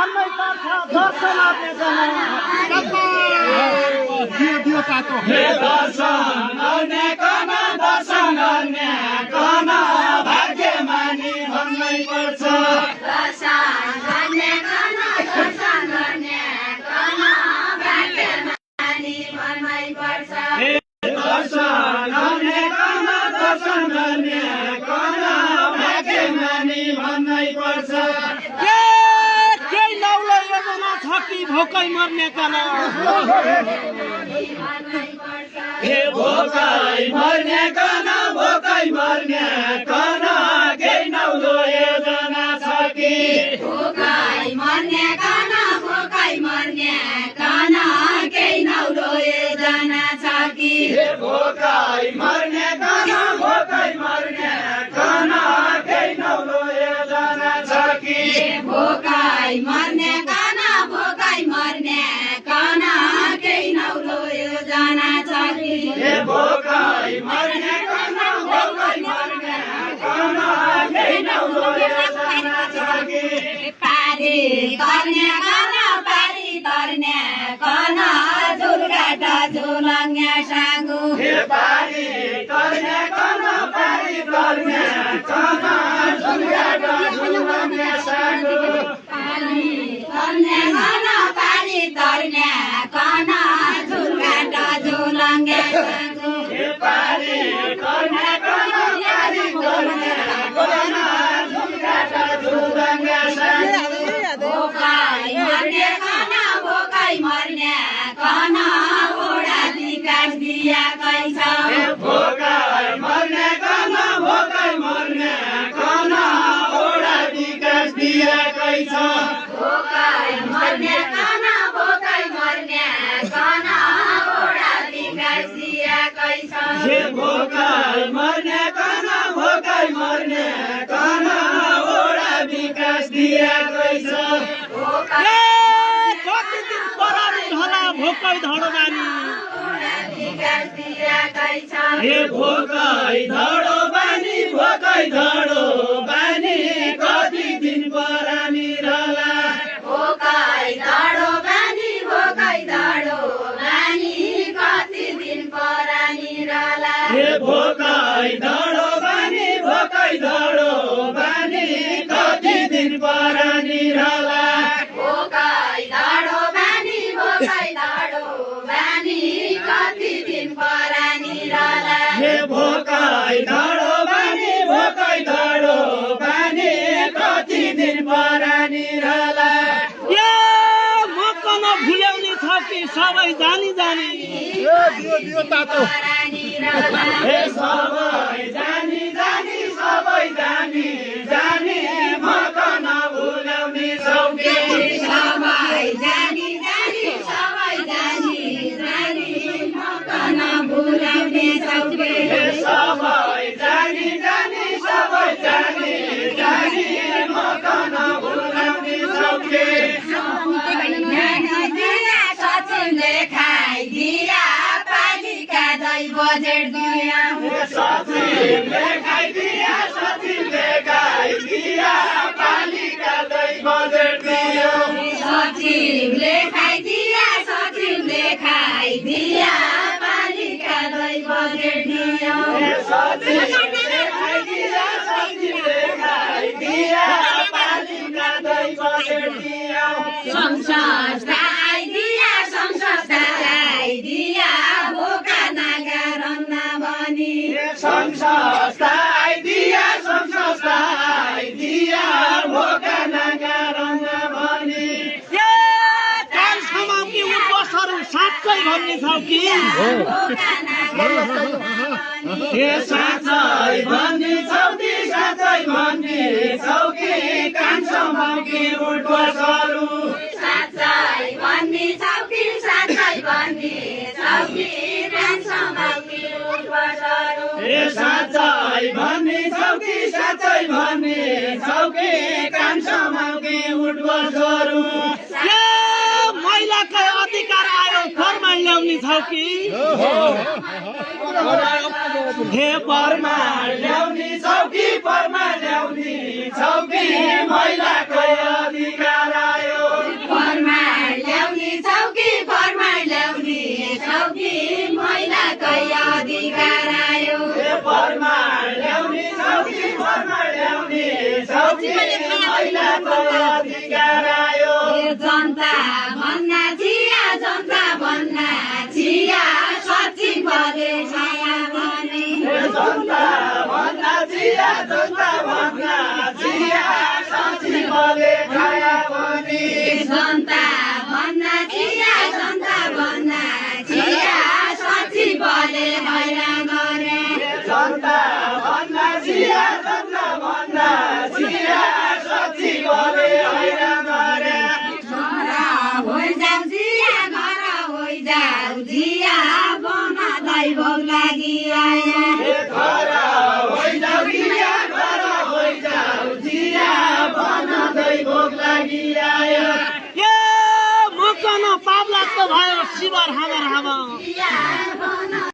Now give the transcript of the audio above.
भन्नै पर्छ दर्शन दियो तातो दर्शन गर्ने कन दर्शन गर्ने कन भाग्यमानी भन्नै पर्छ दर्शन गर्ने कन दर्शन गर्ने कन भाग्यमानी भन्नै पर्छ दर्शन गर्ने कन दर्शन गर्ने कन भाग्यमानी भन्नै पर्छ केही नौलो योजना छ कि भोकै मर्ने कन हे भोकै मर्ने कन भोकै मर्ने कन केही नौलो योजना छ कि भोकै मर्ने कन भोकै मर्ने कन केही नौलो योजना छ कि हे भोकै मर्ने कन भोकै मर्ने कन केही नौलो योजना छ कि भोकै मर्ने कन भोकै मर्ने कन केही नौलो योजना छ कि हे भोकै मर्ने कन भोकै मर्ने कन केही नौलो योजना छ कि पारी गर्ने कन पारी तर्ने कन झुलघाट झुलङ्गे साङ्गु हे पारी तर्ने कन पारी तर्ने कन झुलघाट झुलङ्गे साङ्गु पारी तर्ने कन पारी तर्ने कन झुलघाट झुलङ्गे साङ्गु हे पारी तर्ने कन पारी तर्ने कन झुलघाट झुलङ्गे साङ्गु भोकै मर्ने कन भोकै मर्ने कन ओडा विकास दिएकै छ भोकै मर्ने कन भोकै मर्ने कन ओडा विकास दिएकै छ भोकै मर्ने कन भोकै मर्ने कन ओडा विकास दिएकै छ हे भोकै मर्ने कन भोकै मर्ने कन ओडा विकास दिएकै छ कति दिन परानी होला भोकै धडो बानी ओडा विकास दिएकै छ हे भोकै धडो बानी भोकै धडो बानी कति दिन परानी रहला भोकै धडो बानी भोकै धडो बानी कति दिन परानी रहला हे भोकै धडो बानी भोकै धडो बानी कति दिन परानी रहला भोकै धडो बानी भोकै धडो बानी कति दिन परानी रहला हे भोकै धडो बानी भोकै धडो बानी कति दिन परानी रहला ए मकन भुल्याउने छ कि सबै जानी जानी दियो तातो परानी रहला हे सबै जानी जानी सबै जानी जानी मकन भुल्याउने छौके सबै जानी जानी सबै जानी जानी मकन भुल्याउने छौके सबै जानी जानी सबै जानी जानी मकन भुल्याउने छौके सचिवले खाइदिया पालिका दही बजेट दिया सचिवले खाइदिया सचिवले खाइदिया पालिका दही बजेट दियो सचिवले खाइदिया सचिवले खाइदिया पालिका दही बजेट दियो सचिवले खाइदिया सचिवले खाइदिया पालिका दही बजेट दियो संस्था आइदिया संस्था आइदिया भोका नागर नभनी संस्था आइदिया संस्था आइदिया भोका नागर नभनी ए काल समाउकी उपसहरू साँच्चै भन्ने छौ कि भोका नागर हे साँच्चै भन्ने छौ कि साँच्चै भन्ने छौ कि कान्छमाउकी उठ्वसहरू साँच्चै भन्ने छौकी साँच्चै भन्ने छौकी कान्छमाउकी उठ्वसहरू हे साँच्चै भन्ने छौ कि साँच्चै भन्ने छौ कि कान्छमाउकी उठ्वसहरू ए महिलाकै अधिकार आयो फरमा ल्याउने छौ कि हे परमा ल्याउने छौ कि परमा ल्याउने छौ कि महिलाकै अधिकार आयो अधिकार आयो परमार ल्याउने छौकी परमार ल्याउने छौकी महिलाको अधिकार आयो जनता भन्ना चिया जनता भन्ना चिया सचिवले छाया भने जनता भन्ना चिया जनता भन्ना चिया सचिवले खाया भने जनता भन्ना चिया जनता भन्ना चिया सचिवले हैरान गरे जनता भन्ना चिया जनता भन्ना चिया सचिवले हैरान गरे घर होइजाऊ जिया घर होइजाऊ जिया बनादै भोग लागि आया घर होइजाऊ जिया घर होइजाऊ जिया बनादै भोग लागि आयो ए मकन पाप लाग्दो भयो शिवर हामर हाम जिया